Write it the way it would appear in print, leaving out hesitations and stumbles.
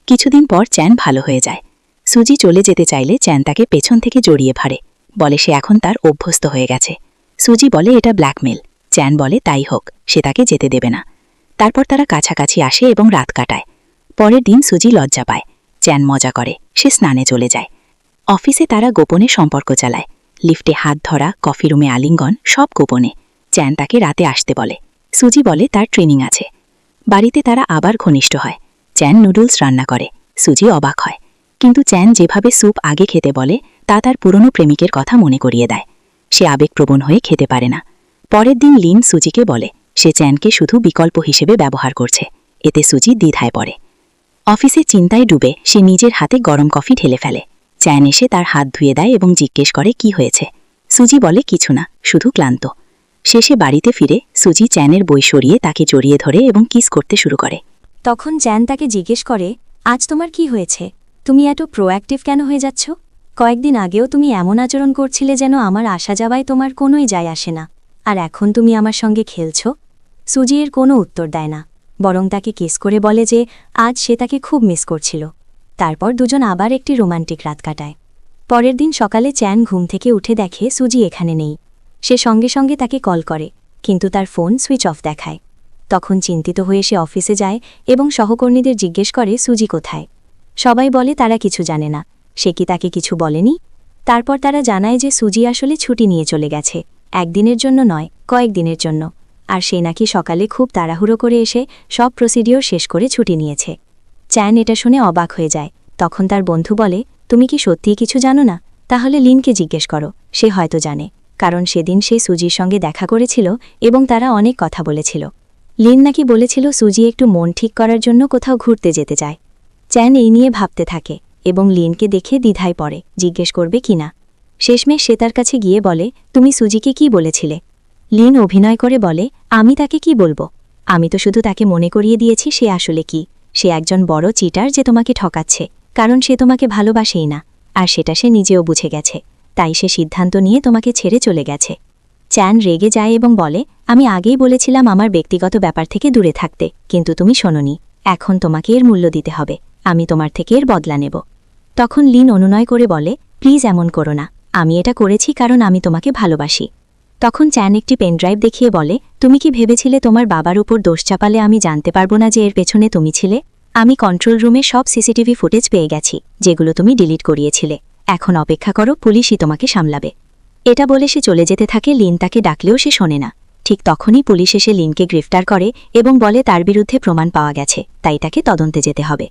কিছুদিন পর চ্যান ভালো হয়ে যায়। সুজি চলে যেতে চাইলে চ্যান তাকে পেছন থেকে জড়িয়ে ধরে, বলে সে এখন তার অভ্যস্ত হয়ে গেছে। সুজি বলে এটা ব্ল্যাকমেল। চ্যান বলে তাই হোক, সে তাকে যেতে দেবে না। তারপর তারা কাছাকাছি আসে এবং রাত কাটায়। পরের দিন সুজি লজ্জা পায়। চ্যান মজা করে, সে স্নানে চলে যায়। অফিসে তারা গোপনে সম্পর্ক চালায়। লিফটে হাত ধরা, কফি রুমে আলিঙ্গন, সব গোপনে। চ্যান তাকে রাতে আসতে বলে। সুজি বলে তার ট্রেনিং আছে। বাড়িতে তারা আবার ঘনিষ্ঠ হয়। চ্যান নুডলস রান্না করে। সুজি অবাক হয়। কিন্তু চ্যান যেভাবে স্যুপ আগে খেতে বলে তা তার পুরনো প্রেমিকের কথা মনে করিয়ে দেয়। সে আবেগপ্রবণ হয়ে খেতে পারে না। পরের দিন লিন সুজিকে বলে সে চ্যানকে শুধু বিকল্প হিসেবে ব্যবহার করছে। এতে সুজি দ্বিধায় পড়ে। অফিসে চিন্তায় ডুবে সে নিজের হাতে গরম কফি ঢেলে ফেলে। চ্যান এসে তার হাত ধুয়ে দেয় এবং জিজ্ঞেস করে কি হয়েছে। সুজি বলে কিছু না, শুধু ক্লান্ত। শেষে বাড়িতে ফিরে সুজি চ্যানের বই সরিয়ে তাকে জড়িয়ে ধরে এবং কিস করতে শুরু করে। তখন চ্যান তাকে জিজ্ঞেস করে, আজ তোমার কি হয়েছে? তুমি এত প্রোঅ্যাক্টিভ কেন হয়ে যাচ্ছ? কয়েকদিন আগেও তুমি এমন আচরণ করছিলে যেন আমার আসা যাওয়ায় তোমার কোনোই যায় আসে না, আর এখন তুমি আমার সঙ্গে খেলছ। সুজি এর কোনো উত্তর দেয় না, বরং তাকে কিস করে বলে যে আজ সে তাকে খুব মিস করছিল। তারপর দুজন আবার একটি রোমান্টিক রাত কাটায়। পরের দিন সকালে চ্যান ঘুম থেকে উঠে দেখে সুজি এখানে নেই। সে সঙ্গে সঙ্গে তাকে কল করে, কিন্তু তার ফোন সুইচ অফ দেখায়। তখন চিন্তিত হয়ে সে অফিসে যায় এবং সহকর্মীদের জিজ্ঞেস করে সুজি কোথায়। সবাই বলে তারা কিছু জানে না। সে কি তাকে কিছু বলেনি? তারপর তারা জানায় যে সুজি আসলে ছুটি নিয়ে চলে গেছে, একদিনের জন্য নয়, কয়েকদিনের জন্য। আর সে নাকি সকালে খুব তাড়াহুড়ো করে এসে সব প্রসিডিওর শেষ করে ছুটি নিয়েছে। চ্যান এটা শুনে অবাক হয়ে যায়। তখন তার বন্ধু বলে, তুমি কি সত্যিই কিছু জানো না? তাহলে লিনকে জিজ্ঞেস করো, সে হয়তো জানে, কারণ সেদিন সে সুজির সঙ্গে দেখা করেছিল এবং তারা অনেক কথা বলেছিল। লিন নাকি বলেছিল সুজি একটু মন ঠিক করার জন্য কোথাও ঘুরতে যেতে চায়। চ্যান এই নিয়ে ভাবতে থাকে এবং লিনকে দেখে দ্বিধায় পড়ে, জিজ্ঞেস করবে কিনা। শেষমেশ সে তার কাছে গিয়ে বলে, তুমি সুজিকে কি বলেছিলে? লিন অভিনয় করে বলে, আমি তাকে কি বলবো? আমি তো শুধু তাকে মনে করিয়ে দিয়েছি সে আসলে কি। সে একজন বড় চিটার যে তোমাকে ঠকাচ্ছে, কারণ সে তোমাকে ভালোবাসেই না, আর সেটা সে নিজেও বুঝে গেছে। তাই সে সিদ্ধান্ত নিয়ে তোমাকে ছেড়ে চলে গেছে। চ্যান রেগে যায় এবং বলে, আমি আগেই বলেছিলাম আমার ব্যক্তিগত ব্যাপার থেকে দূরে থাকতে, কিন্তু তুমি শোনোনি। এখন তোমাকে এর মূল্য দিতে হবে। আমি তোমার থেকে এর বদলা নেব। তখন লিন অনুনয় করে বলে, প্লিজ এমন করো না, আমি এটা করেছি কারণ আমি তোমাকে ভালোবাসি। তখন চ্যান একটি পেনড্রাইভ দেখিয়ে বলে, তুমি কি ভেবেছিলে তোমার বাবার উপর দোষ চাপালে আমি জানতে পারবো না যে এর পেছনে তুমি ছিলে? আমি কন্ট্রোল রুমে সব সিসিটিভি ফুটেজ পেয়ে গেছি, যেগুলো তুমি ডিলিট করিয়েছিলে। এখন অপেক্ষা করো, পুলিশই তোমাকে সামলাবে। এটা বলে সে চলে যেতে থাকে। লিন তাকে ডাকলেও সে শোনে না। ঠিক তখনই পুলিশ এসে লিনকে গ্রেফতার করে এবং বলে তার বিরুদ্ধে প্রমাণ পাওয়া গেছে, তাই তাকে তদন্তে যেতে হবে।